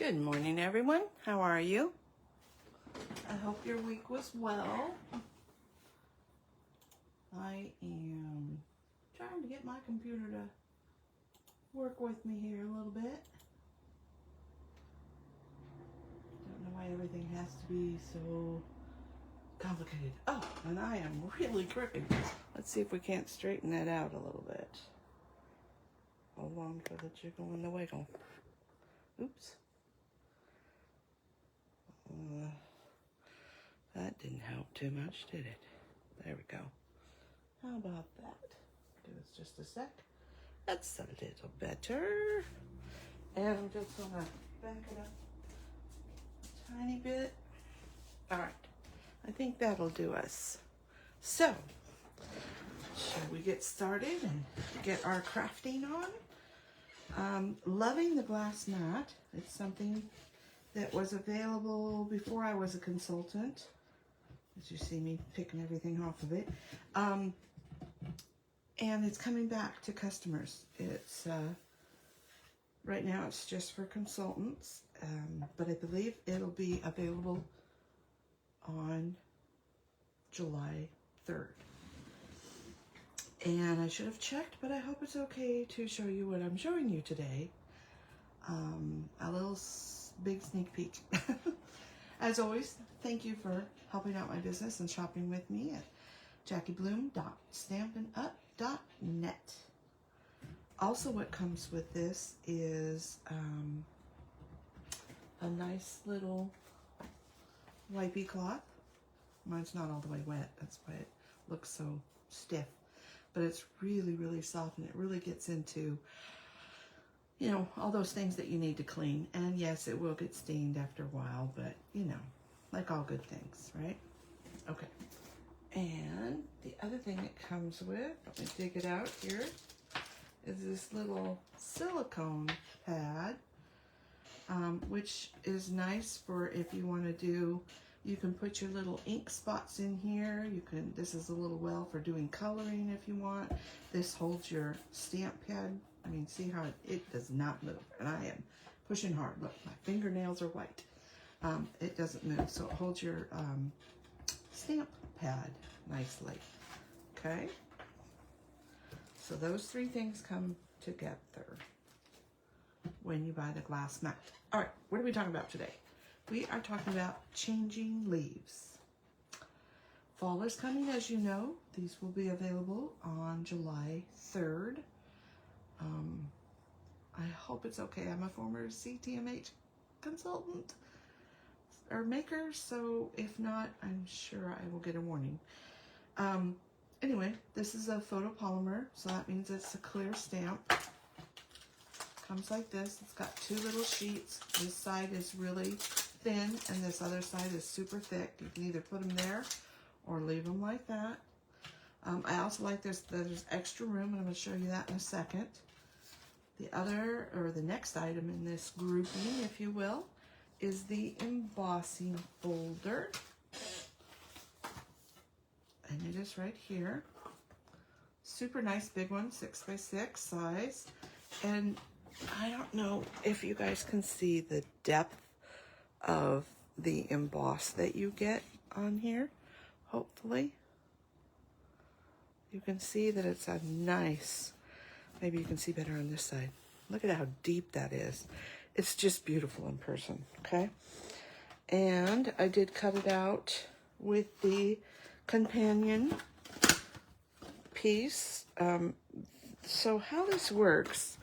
Good morning, everyone. How are you? I hope your week was well. I am trying to get my computer to work with me here a little bit. Don't know why everything has to be so complicated. Oh, and I am really gripping. Let's see if we can't straighten that out a little bit. Hold on for the jiggle and the wiggle. Oops. That didn't help too much, did it? There we go. How about that? Give us just a sec. That's a little better. And I'm just gonna back it up a tiny bit. All right, I think that'll do us. So, shall we get started and get our crafting on? Loving the glass mat. It's something that was available before I was a consultant. As you see me picking everything off of it. And it's coming back to customers. It's right now it's just for consultants, but I believe it'll be available on July 3rd. And I should have checked, but I hope it's okay to show you what I'm showing you today. A little big sneak peek. As always, thank you for helping out my business and shopping with me at JackieBloom.stampinup.net. Also, what comes with this is a nice little wipey cloth. Mine's not all the way wet, that's why it looks so stiff. But it's really, really soft, and it really gets into, you know, all those things that you need to clean. And yes, it will get stained after a while, but you know, like all good things, right? Okay. And the other thing it comes with, let me dig it out here, is this little silicone pad, which is nice for if you want to do, you can put your little ink spots in here. You can, this is a little well for doing coloring if you want. This holds your stamp pad. I mean, see how it does not move, and I am pushing hard. Look, my fingernails are white. It doesn't move, so it holds your stamp pad nicely. Okay, so those three things come together when you buy the glass mat. All right, what are we talking about today? We are talking about changing leaves. Fall is coming, as you know. These will be available on July 3rd. I hope it's okay. I'm a former CTMH consultant or maker, so if not, I'm sure I will get a warning. Anyway, this is a photopolymer, so that means it's a clear stamp. Comes like this. It's got two little sheets. This side is really thin, and this other side is super thick. You can either put them there or leave them like that. I also like there's extra room, and I'm going to show you that in a second. The other, or the next item in this grouping, if you will, is the embossing folder. And it is right here. Super nice big one, 6x6 size. And I don't know if you guys can see the depth of the emboss that you get on here. Hopefully you can see that it's a nice, maybe you can see better on this side. Look at how deep that is. It's just beautiful in person, okay? And I did cut it out with the companion piece. So how this works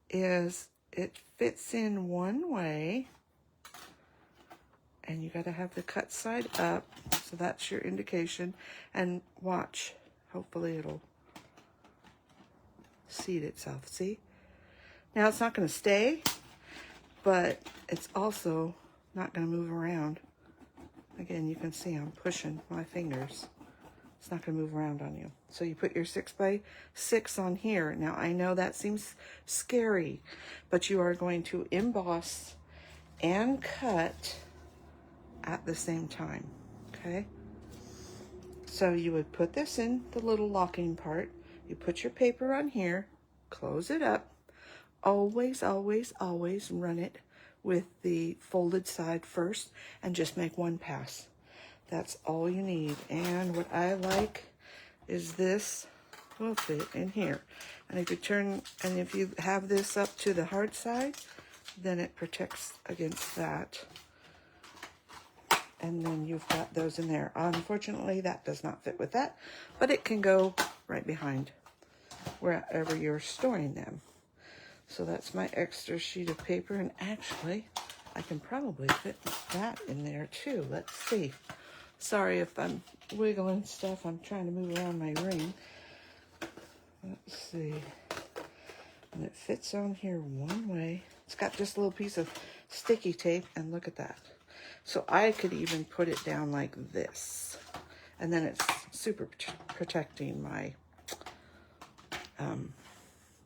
is it fits in one way, and you got to have the cut side up, so that's your indication. And watch, hopefully it'll seat itself. See, now it's not going to stay, but it's also not going to move around. Again, you can see I'm pushing my fingers. It's not going to move around on you. So you put your 6x6 on here. Now I know that seems scary, but you are going to emboss and cut at the same time, okay? So you would put this in the little locking part. You put your paper on here, close it up. Always, always, always run it with the folded side first and just make one pass. That's all you need. And what I like is this will fit in here. And if you turn, and if you have this up to the hard side, then it protects against that. And then you've got those in there. Unfortunately, that does not fit with that, but it can go right behind wherever you're storing them. So that's my extra sheet of paper, and actually, I can probably fit that in there too. Let's see. Sorry if I'm wiggling stuff. I'm trying to move around my ring. Let's see. And it fits on here one way. It's got just a little piece of sticky tape, and look at that. So I could even put it down like this. And then it's super protecting my,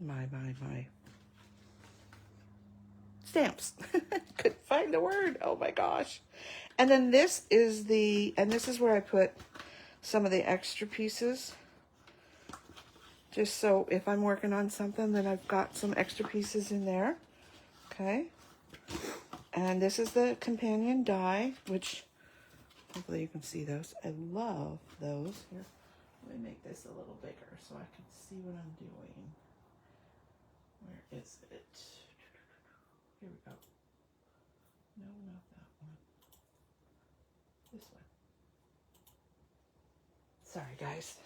my stamps. Couldn't find the word. Oh my gosh. And then this is where I put some of the extra pieces. Just so if I'm working on something, then I've got some extra pieces in there. Okay. And this is the companion die, which hopefully you can see those. I love those. Here, let me make this a little bigger so I can see what I'm doing. Where is it? Here we go. No, not that one. This one. Sorry, guys.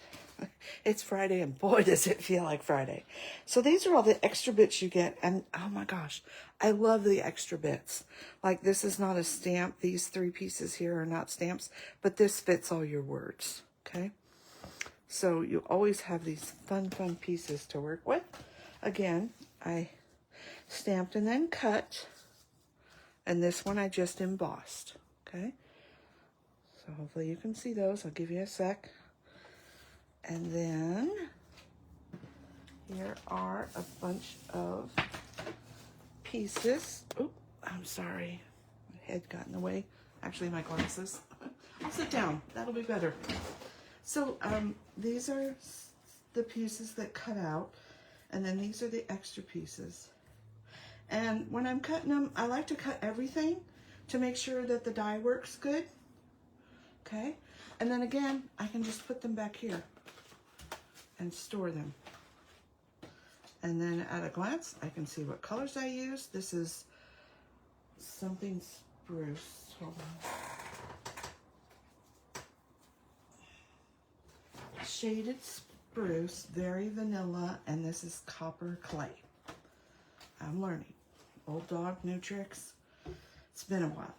It's Friday, and boy, does it feel like Friday. So these are all the extra bits you get, and oh my gosh, I love the extra bits. Like, this is not a stamp. These 3 pieces here are not stamps, but this fits all your words, okay? So you always have these fun pieces to work with. Again, I stamped and then cut, and this one I just embossed, okay? So hopefully you can see those. I'll give you a sec. And then here are a bunch of pieces. Oh, I'm sorry. My head got in the way. Actually, my glasses. I'll sit down. That'll be better. So these are the pieces that cut out. And then these are the extra pieces. And when I'm cutting them, I like to cut everything to make sure that the die works good. Okay? And then again, I can just put them back here and store them. And then at a glance, I can see what colors I use. This is something spruce. Hold on. Shaded spruce, very vanilla, and this is copper clay. I'm learning. Old dog, new tricks. It's been a while.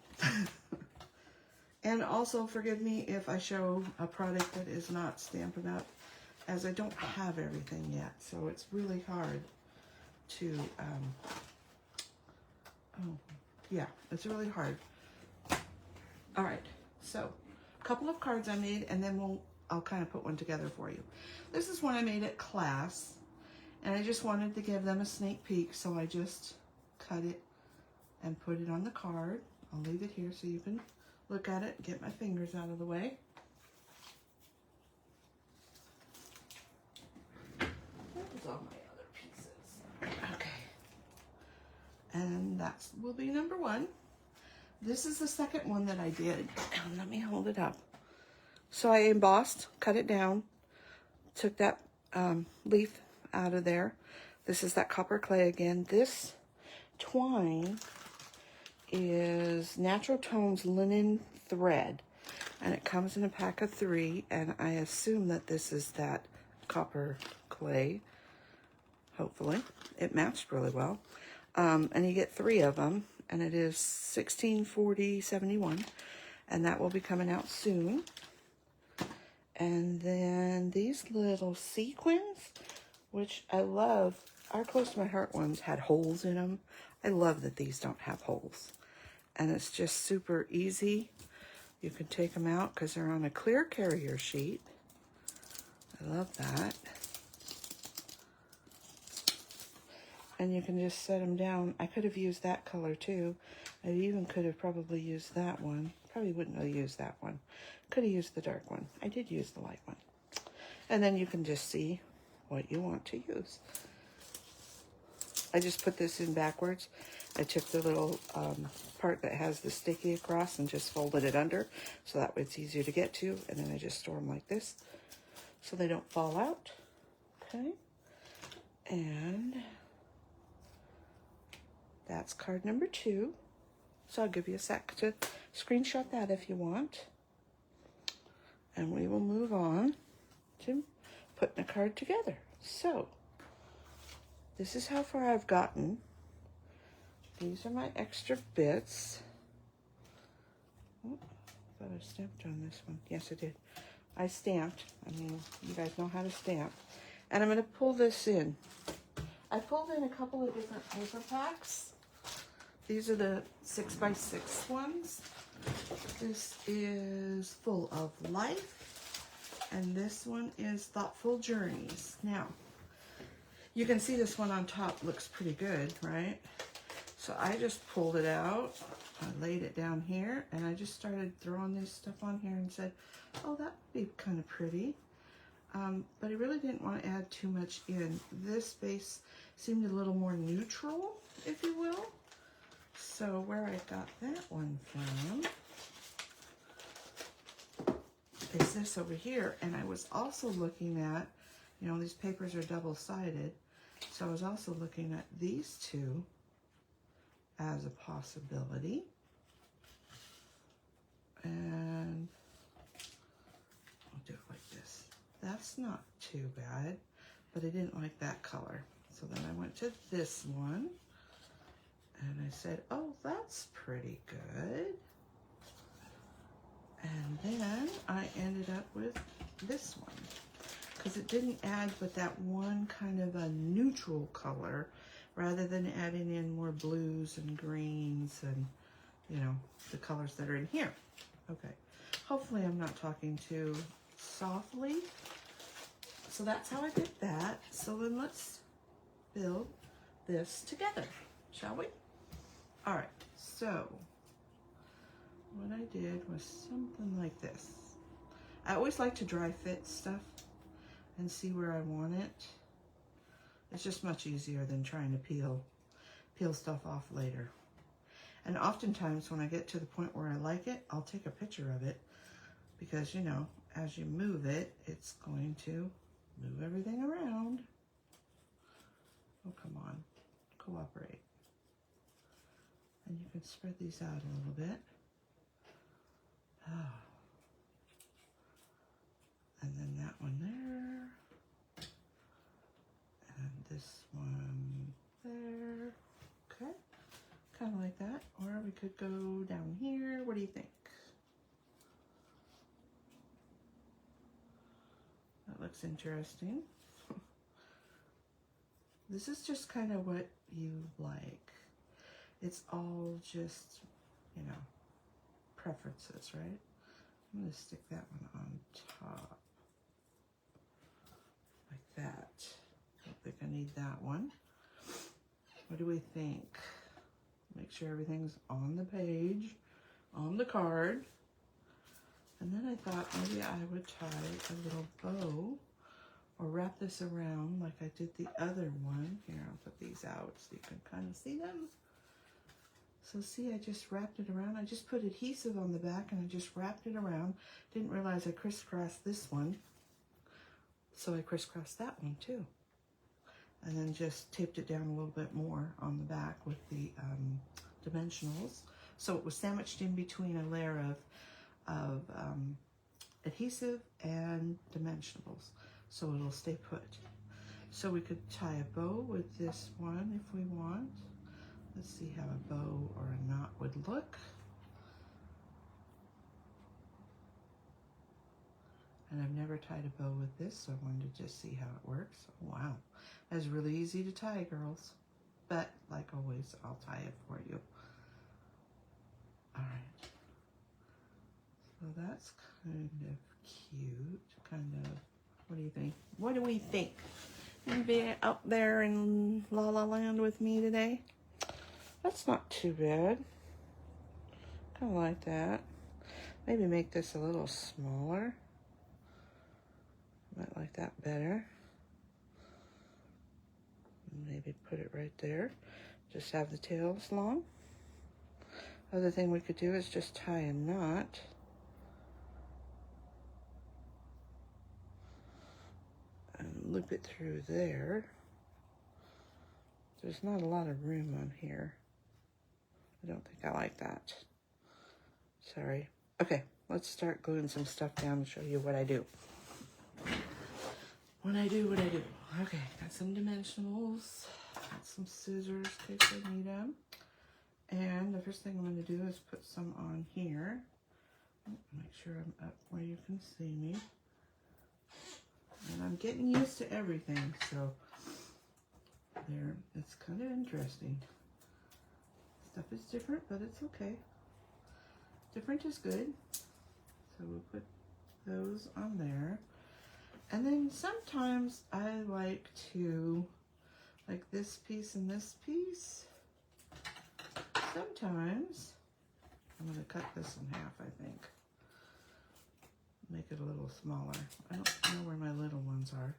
And also, forgive me if I show a product that is not Stampin' Up, as I don't have everything yet, so it's really hard to, it's really hard. All right, so a couple of cards I made, and then I'll kind of put one together for you. This is one I made at class, and I just wanted to give them a sneak peek, so I just cut it and put it on the card. I'll leave it here so you can look at it, get my fingers out of the way. All my other pieces. Okay. And that will be number 1. This is the second one that I did. And let me hold it up. So I embossed, cut it down, took that leaf out of there. This is that copper clay again. This twine is Natural Tones linen thread. And it comes in a pack of 3. And I assume that this is that copper clay. Hopefully. It matched really well. And you get 3 of them, and it is $16.40.71, and that will be coming out soon. And then these little sequins, which I love. Our Close to My Heart ones had holes in them. I love that these don't have holes. And it's just super easy. You can take them out because they're on a clear carrier sheet. I love that. And you can just set them down. I could have used that color too. I even could have probably used that one. Probably wouldn't have used that one. Could have used the dark one. I did use the light one. And then you can just see what you want to use. I just put this in backwards. I took the little part that has the sticky across and just folded it under, so that way it's easier to get to, and then I just store them like this so they don't fall out. Okay, and that's card number 2. So I'll give you a sec to screenshot that if you want. And we will move on to putting a card together. So this is how far I've gotten. These are my extra bits. Oh, I thought I stamped on this one. Yes, I did. I stamped. I mean, you guys know how to stamp. And I'm going to pull this in. I pulled in a couple of different paper packs. These are the 6x6 ones. This is Full of Life, and this one is Thoughtful Journeys. Now, you can see this one on top looks pretty good, right? So I just pulled it out, I laid it down here, and I just started throwing this stuff on here and said, oh, that would be kind of pretty. But I really didn't want to add too much in. This base seemed a little more neutral, if you will. So where I got that one from is this over here. And I was also looking at, you know, these papers are double-sided. So I was also looking at these two as a possibility. And I'll do it like this. That's not too bad, but I didn't like that color. So then I went to this one. And I said, oh, that's pretty good. And then I ended up with this one. Because it didn't add but that one kind of a neutral color, rather than adding in more blues and greens and, you know, the colors that are in here. Okay. Hopefully I'm not talking too softly. So that's how I did that. So then let's build this together, shall we? All right, so what I did was something like this. I always like to dry fit stuff and see where I want it. It's just much easier than trying to peel stuff off later. And oftentimes when I get to the point where I like it, I'll take a picture of it because, you know, as you move it, it's going to move everything around. Oh, come on, cooperate. And you can spread these out a little bit. Oh. And then that one there. And this one there. Okay. Kind of like that. Or we could go down here. What do you think? That looks interesting. This is just kind of what you like. It's all just, you know, preferences, right? I'm going to stick that one on top. Like that. Don't think I need that one. What do we think? Make sure everything's on the page, on the card. And then I thought maybe I would tie a little bow or wrap this around like I did the other one. Here, I'll put these out so you can kind of see them. So see, I just wrapped it around. I just put adhesive on the back and I just wrapped it around. Didn't realize I crisscrossed this one. So I crisscrossed that one too. And then just taped it down a little bit more on the back with the dimensionals. So it was sandwiched in between a layer of adhesive and dimensionals. So it'll stay put. So we could tie a bow with this one if we want. Let's see how a bow or a knot would look. And I've never tied a bow with this, so I wanted to just see how it works. Wow, that's really easy to tie, girls. But like always, I'll tie it for you. All right. So that's kind of cute. Kind of, what do you think? What do we think? You be up there in La La Land with me today? That's not too bad. Kind of like that. Maybe make this a little smaller. Might like that better. Maybe put it right there. Just have the tails long. Other thing we could do is just tie a knot. And loop it through there. There's not a lot of room on here. I don't think I like that. Sorry. Okay, let's start gluing some stuff down and show you what I do. What I do. Okay, got some dimensionals. Got some scissors in case I need them. And the first thing I'm going to do is put some on here. Make sure I'm up where you can see me. And I'm getting used to everything, so there, it's kind of interesting. Stuff is different, but it's okay. Different is good. So we'll put those on there. And then sometimes I like to, like this piece and this piece. Sometimes, I'm going to cut this in half, I think. Make it a little smaller. I don't know where my little ones are.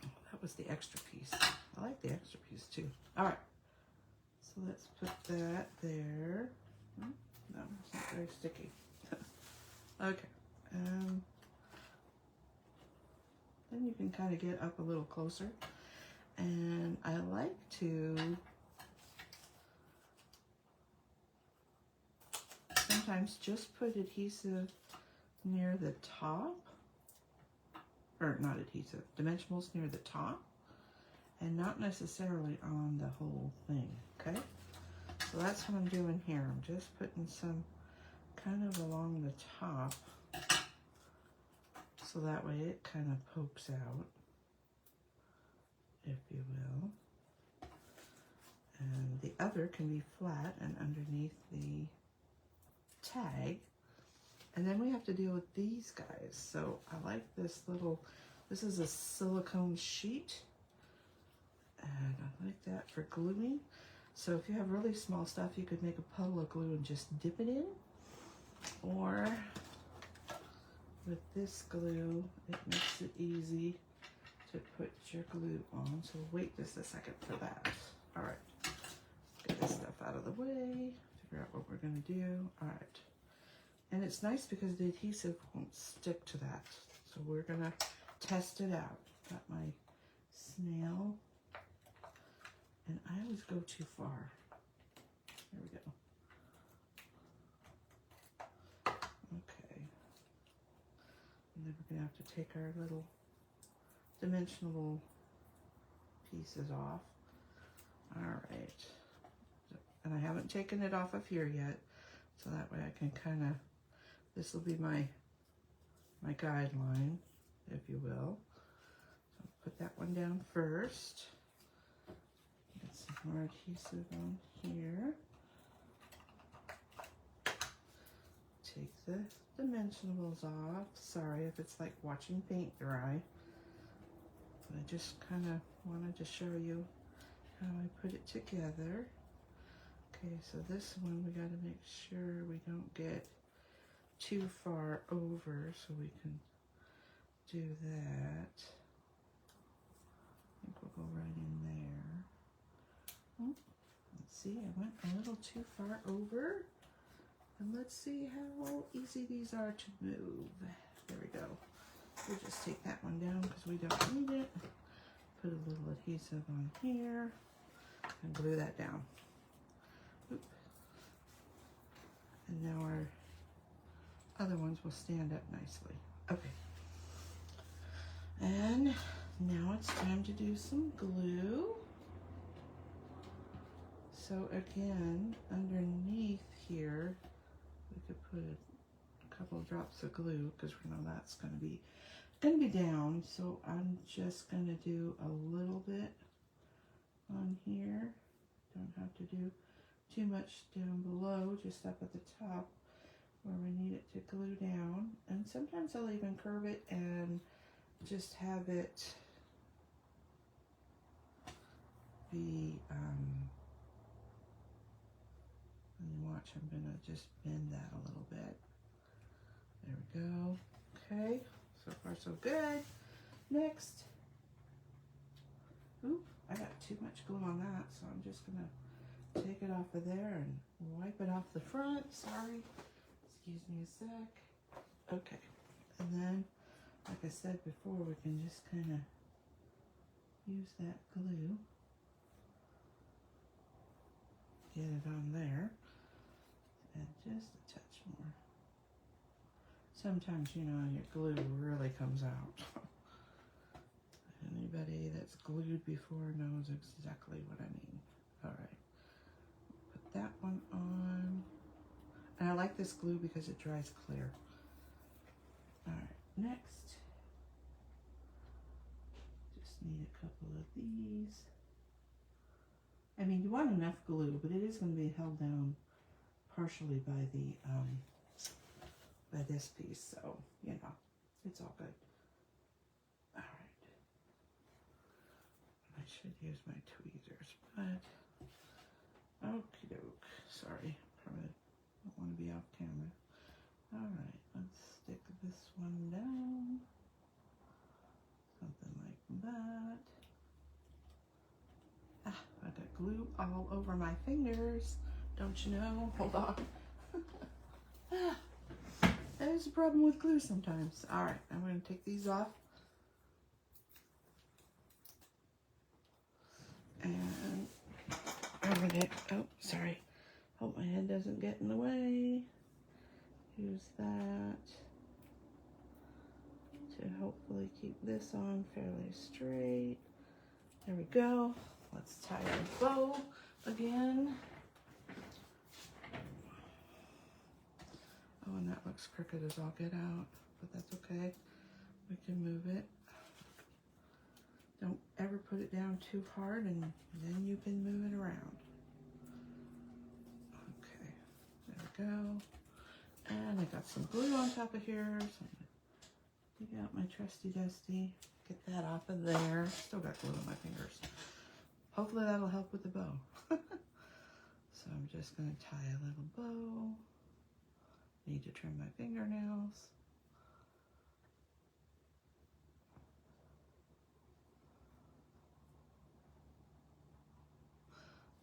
That was the extra piece. I like the extra piece too. All right. So let's put that there. No, it's not very sticky. Okay. Then you can kind of get up a little closer. And I like to sometimes just put adhesive near the top. Or not adhesive, dimensionals near the top. And not necessarily on the whole thing, okay? So that's what I'm doing here. I'm just putting some kind of along the top, so that way it kind of pokes out, if you will. And the other can be flat and underneath the tag. And then we have to deal with these guys. So I like this little, this is a silicone sheet. And I like that for gluing. So if you have really small stuff, you could make a puddle of glue and just dip it in. Or with this glue, it makes it easy to put your glue on. So wait just a second for that. All right, get this stuff out of the way, figure out what we're gonna do. All right, and it's nice because the adhesive won't stick to that. So we're gonna test it out. Got my snail. And I always go too far. There we go. Okay. And then we're gonna have to take our little dimensional pieces off. All right. And I haven't taken it off of here yet, so that way I can kind of, this will be my guideline, if you will. So put that one down first. Get some more adhesive on here. Take the dimensionals off. Sorry if it's like watching paint dry. But I just kind of wanted to show you how I put it together. Okay, so this one we got to make sure we don't get too far over, so we can do that. I think we'll go right in there. Let's see, I went a little too far over. And let's see how easy these are to move. There we go. We'll just take that one down because we don't need it. Put a little adhesive on here and glue that down. Oop. And now our other ones will stand up nicely. Okay. And now it's time to do some glue. So again, underneath here, we could put a couple of drops of glue because we know that's going to be down. So I'm just going to do a little bit on here. Don't have to do too much down below, just up at the top where we need it to glue down. And sometimes I'll even curve it and just have it be, and watch, I'm gonna just bend that a little bit. There we go. Okay, so far so good. Next, Oop, I got too much glue on that, so I'm just gonna take it off of there and wipe it off the front. Sorry, excuse me a sec. Okay, and then, like I said before, we can just kind of use that glue. Get it on there, and just a touch more. Sometimes, you know, your glue really comes out. Anybody that's glued before knows exactly what I mean. All right, put that one on. And I like this glue because it dries clear. All right, next, just need a couple of these. I mean, you want enough glue, but it is going to be held down partially by the by this piece, so you know, it's all good. All right, I should use my tweezers, but okie doke. Sorry, probably don't want to be off camera. All right, let's stick this one down, something like that. Ah, I got glue all over my fingers. Don't you know? Hold on. Ah, that is a problem with glue sometimes. All right, I'm going to take these off. And I'm going to, oh, sorry. Hope my head doesn't get in the way. Use that to hopefully keep this on fairly straight. There we go. Let's tie our bow again. Oh, and that looks crooked as all get out, but that's okay. We can move it. Don't ever put it down too hard, and then you can move it around. Okay, there we go. And I got some glue on top of here, so I'm gonna dig out my trusty dusty, get that off of there. Still got glue on my fingers. Hopefully that'll help with the bow. So I'm just gonna tie a little bow. Need to trim my fingernails.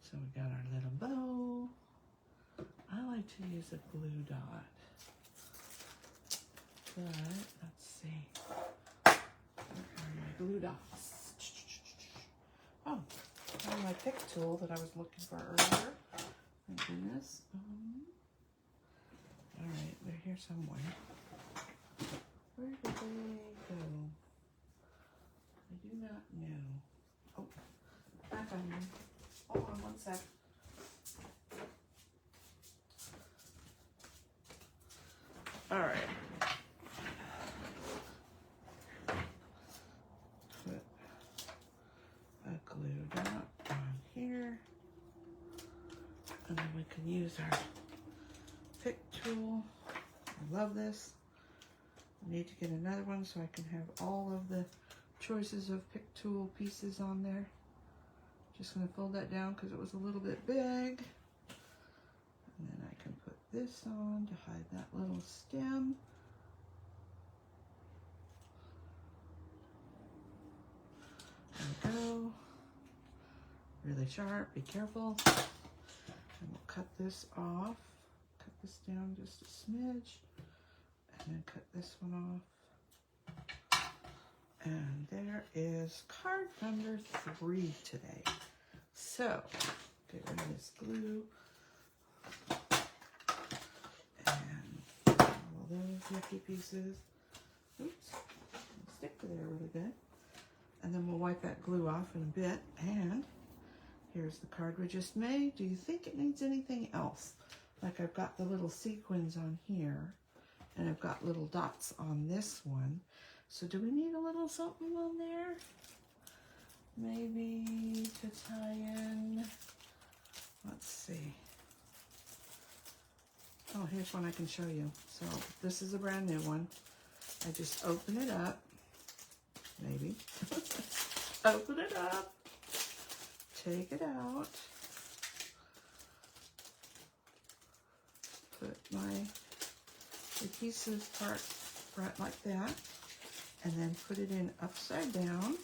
So we got our little bow. I like to use a glue dot. But let's see. Where are my glue dots? Oh, I my pick tool that I was looking for earlier. Thank goodness. All right, they're here somewhere. Where did they go? I do not know. Oh, I found them. Hold on one sec. All right. Put a glue dot on here. And then we can use our pick tool. I love this. I need to get another one so I can have all of the choices of pick tool pieces on there. Just going to fold that down because it was a little bit big. And then I can put this on to hide that little stem. There we go. Really sharp, be careful. And we'll cut this off. Cut this down just a smidge. And then cut this one off. And there is card number 3 today. So, get rid of this glue. And all those yucky pieces. Oops. Stick to there really good. And then we'll wipe that glue off in a bit. And here's the card we just made. Do you think it needs anything else? Like I've got the little sequins on here. And I've got little dots on this one. So do we need a little something on there? Maybe to tie in, let's see. Oh, here's one I can show you. So this is a brand new one. I just open it up, maybe. Open it up, take it out, put my adhesive part right like that, and then put it in upside down.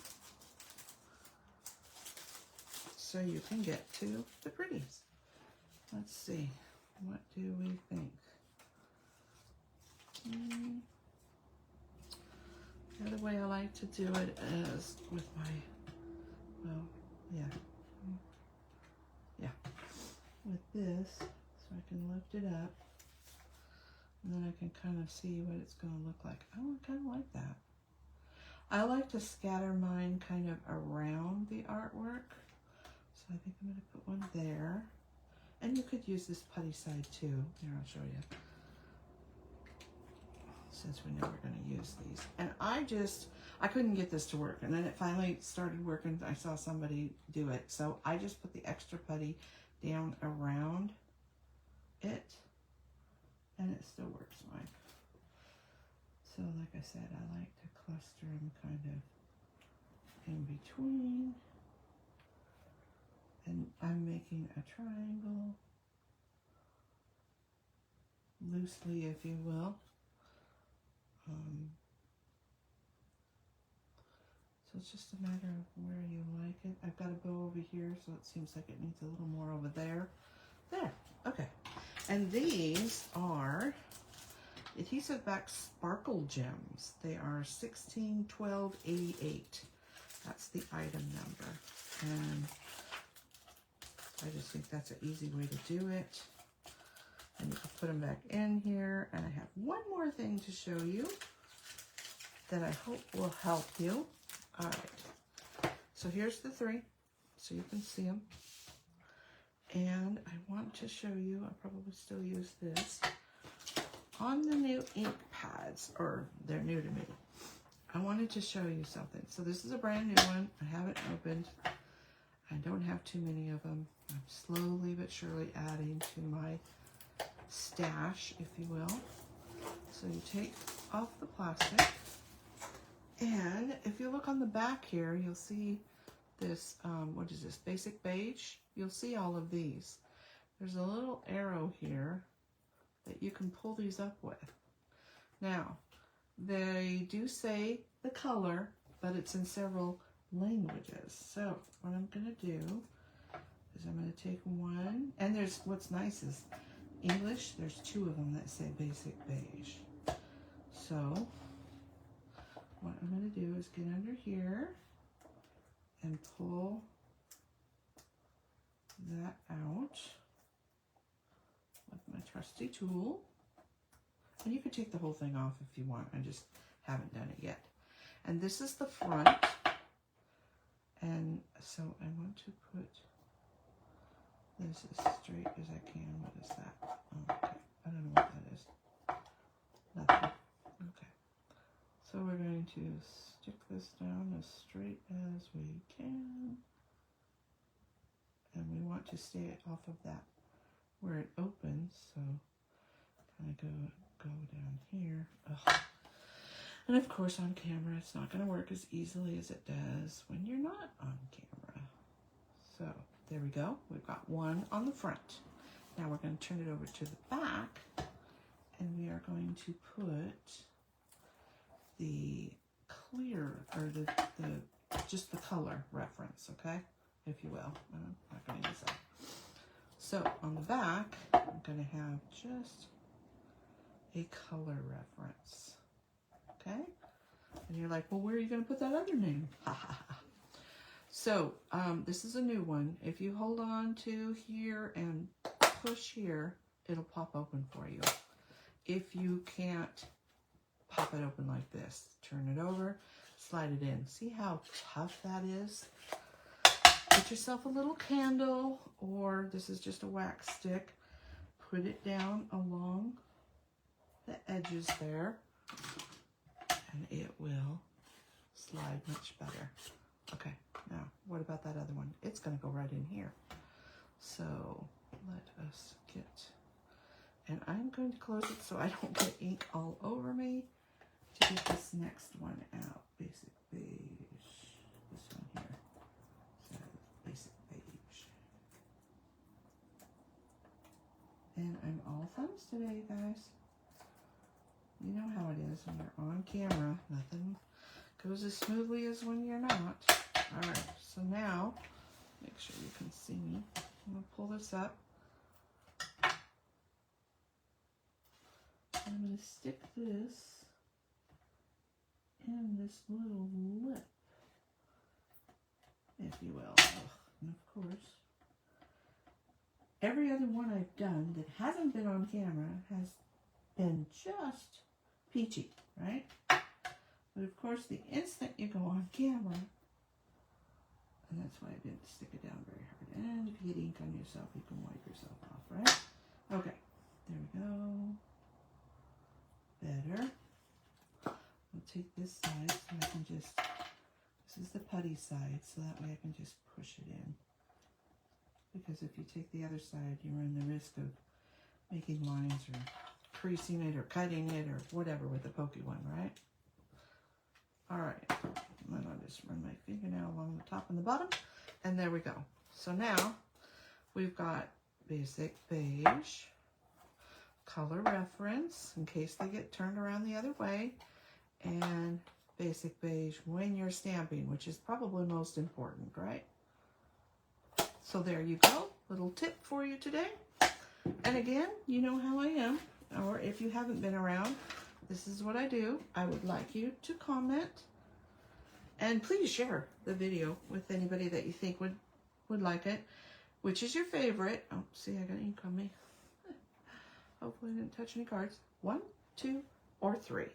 so you can get to the pretties. Let's see, what do we think? The other way I like to do it is with my, well, with this, so I can lift it up, and then I can kind of see what it's going to look like. Oh, I kind of like that. I like to scatter mine kind of around the artwork, so I think I'm going to put one there. And you could use this putty side too. Here, I'll show you. Since we know we're going to use these. And I couldn't get this to work. And then it finally started working. I saw somebody do it. So I just put the extra putty down around it. And it still works fine. So like I said, I like to cluster them kind of in between. And I'm making a triangle. Loosely, if you will. So it's just a matter of where you like it. I've got a bow over here, so it seems like it needs a little more over there. There, okay. And these are Adhesive Back Sparkle Gems. They are 161288. That's the item number. And I just think that's an easy way to do it. And you can put them back in here. And I have one more thing to show you that I hope will help you. All right. So here's the three, so you can see them. And I want to show you, I'll probably still use this, on the new ink pads, or they're new to me. I wanted to show you something. So this is a brand new one. I haven't opened. I don't have too many of them. I'm slowly but surely adding to my stash, if you will. So you take off the plastic, and if you look on the back here, you'll see this, what is this, basic beige? You'll see all of these. There's a little arrow here that you can pull these up with. Now, they do say the color, but it's in several languages. So what I'm going to do is I'm going to take one, and there's, what's nice is English, there's two of them that say basic beige. So what I'm going to do is get under here and pull that out with my trusty tool. And you could take the whole thing off if you want. I just haven't done it yet. And this is the front. And so I want to put this as straight as I can. What is that? Oh, okay. I don't know what that is. Nothing. Okay. So we're going to stick this down as straight as we can. And we want to stay off of that where it opens. So kind of go down here. Ugh. And of course on camera it's not going to work as easily as it does when you're not on camera. So there we go. We've got one on the front. Now we're going to turn it over to the back, and we are going to put the clear, or just the color reference, okay, if you will. I'm not going to use that. So on the back, I'm going to have just a color reference, okay? And you're like, well, where are you going to put that other name? So this is a new one. If you hold on to here and push here, it'll pop open for you. If you can't pop it open like this, turn it over, slide it in. See how tough that is? Get yourself a little candle, or this is just a wax stick. Put it down along the edges there, and it will slide much better. Okay, now what about that other one? It's going to go right in here. So let us get, and I'm going to close it so I don't get ink all over me, to get this next one out. Basic beige. This one here. So basic beige. And I'm all thumbs today, guys. You know how it is when you're on camera. Nothing goes as smoothly as when you're not. All right, so now Make sure you can see me. I'm going to pull this up. I'm going to stick this in this little lip, if you will. And of course, every other one I've done that hasn't been on camera has been just peachy, right? But of course, the instant you go on camera, and that's why I didn't stick it down very hard. And if you get ink on yourself, you can wipe yourself off, right? Okay, there we go. Better. I'll take this side so I can just, this is the putty side, so that way I can just push it in. Because if you take the other side, you run the risk of making lines or creasing it or cutting it or whatever with the pokey one, right? All right, and then I'll just run my fingernail along the top and the bottom, and there we go. So now we've got basic beige, color reference in case they get turned around the other way, and basic beige when you're stamping, which is probably most important, right? So there you go, little tip for you today. And again, you know how I am, or if you haven't been around, this is what I do. I would like you to comment and please share the video with anybody that you think would like it. Which is your favorite? Oh, see, I got ink on me. Hopefully I didn't touch any cards. 1, 2, or 3.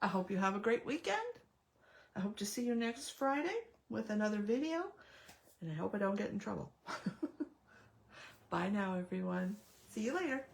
I hope you have a great weekend. I hope to see you next Friday with another video. And I hope I don't get in trouble. Bye now, everyone. See you later.